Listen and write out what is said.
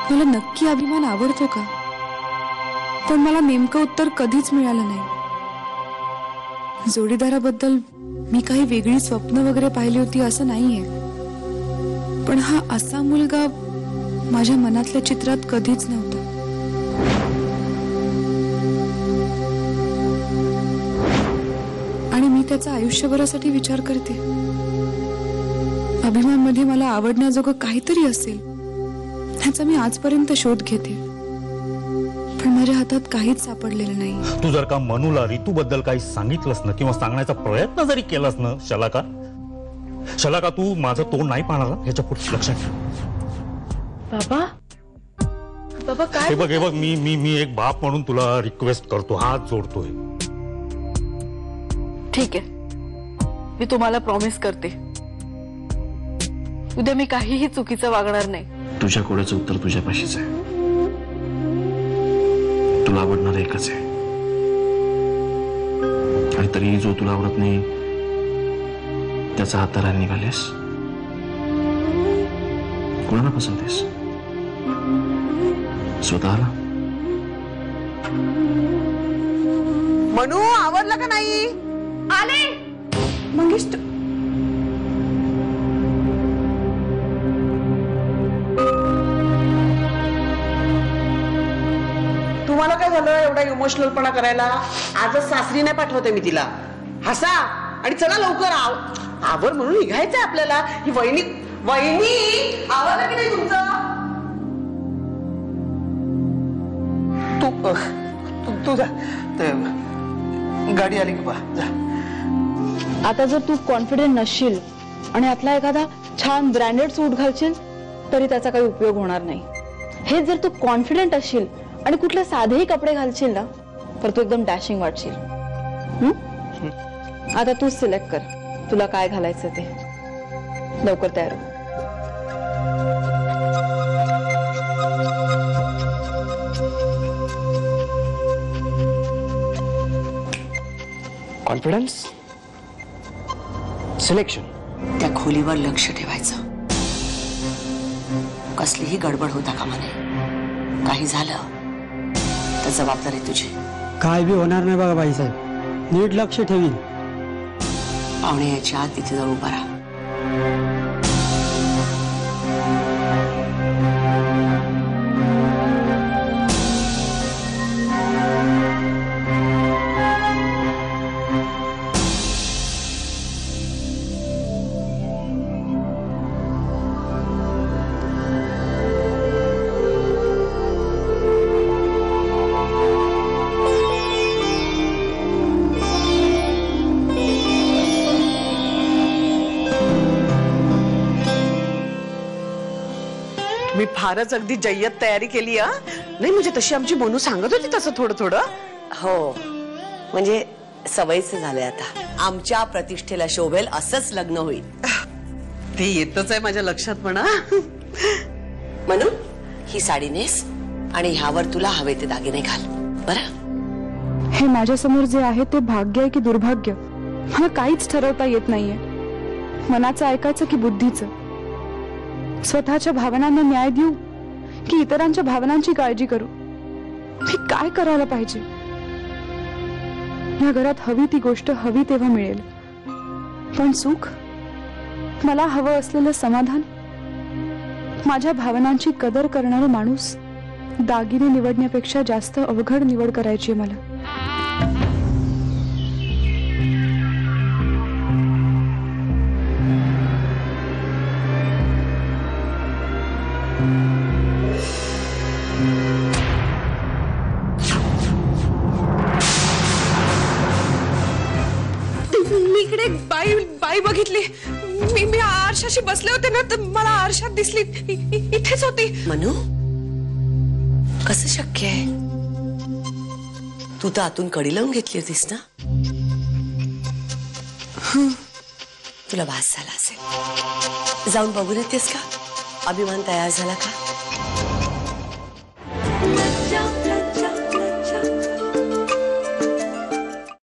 मला नक्की अभिमान आवडतो का? पण मला नेमकं उत्तर कधीच मिळालं नाही। जोडीदाराबद्दल मी काही वेगळी स्वप्न वगैरे पाहिली होती असं नाहीये, पण हा असा मुलगा माझ्या मनातल्या चित्रात कधीच नव्हता। आणि मी त्याचा आयुष्यभरासाठी विचार करते। अभिमान मध्ये मला आवडण्याजोगं काहीतरी असेल ह्याचा मी आजपर्यंत शोध घेते, पण माझ्या हातात काहीच सापडलेलं नाही। तू जर का मनूला ऋतूबद्दल काही सांगितलंस ना किंवा सांगण्याचा प्रयत्न जरी केलास ना शलाका तू माझं तोंड नाही पाहणार ह्याच्या पुढे लक्षात ठेव। बाबा बाबा काय? हे बघ मी एक बाप म्हणून तुला रिक्वेस्ट करतो, हात जोडतोय। ठीक आहे, मी तुम्हाला प्रॉमिस करते उद्या मी काहीही चुकीचं वागणार नाही। तुझ्या कोड्याचं उत्तर तुझ्यापाशीच आहे, तुला आवडणार एकच आहे। आणि तरी जो तुला आवडत नाही त्याचा हातारा निघालेस, कोणाला पसंतीस? स्वतःला? मनू आवडलं का नाही? आले मंगेश तुम्हाला काय झालं एवढा इमोशनलपणा करायला? आजच सासरी नाही पाठवते मी तिला। हसा आणि चला लवकर आवर म्हणून निघायचंय आपल्याला। ही वहिनी आवडलं की नाही तुमचं? तू जा, गाडी आली की बा जा। आता जर तू कॉन्फिडंट नसशील आणि आतला एखादा छान ब्रँडेड सूट घालशील तरी त्याचा काही उपयोग होणार नाही। हे जर तू कॉन्फिडंट असशील आणि कुठले साधेही कपडे घालशील ना तर तू एकदम डॅशिंग वाटशील। आता तू सिलेक्ट कर तुला काय घालायचं ते, लवकर तयार हो। कॉन्फिडन्स, सिलेक्शन, त्या खोलीवर लक्ष ठेवायचं, कसलीही गडबड होता कामा नये। काही झालं तर जबाबदारी तुझी। काय बी होणार नाही बघा बाईसाहेब, नीट लक्ष ठेवीन। पाहुणे याच्या आत तिथे जाऊन उभा राहा। मी फारच अगदी जय्यत तयारी केली हा। नाही म्हणजे तशी आमची मनू सांगत होती तसं थोडं थोडं। हो म्हणजे सवयीचं झालंय आता। आमच्या प्रतिष्ठेला शोभेल असंच लग्न होईल। ते येतच आहे माझ्या लक्षात म्हणा। मनू ही साडी नेस आणि ह्यावर तुला हवे ते दागिने घाल बरं। हे माझ्या समोर जे आहे ते भाग्य आहे की दुर्भाग्य मला काहीच ठरवता येत नाहीये। मनाचं ऐकायचं की बुद्धीचं? स्वतःच्या भावनांना न्याय देऊ की इतरांच्या भावनांची काळजी करू? मी काय करायला पाहिजे? या घरात हवी ती गोष्ट हवी तेव्हा मिळेल, पण सुख, मला हवं असलेलं समाधान, माझ्या भावनांची कदर करणारा माणूस दागिने निवडण्यापेक्षा जास्त अवघड निवड करायची मला। मी इकडे बाई बघितली। मी आरशाशी बसले होते ना तर मला आरशात दिसली, इथेच होती। मनू कसं शक्य आहे? तू तर आतून कडी लावून घेतली होतीस ना? तुला भास झाला असेल, जाऊन बघून येतेस का? अभिमान तयार झाला का?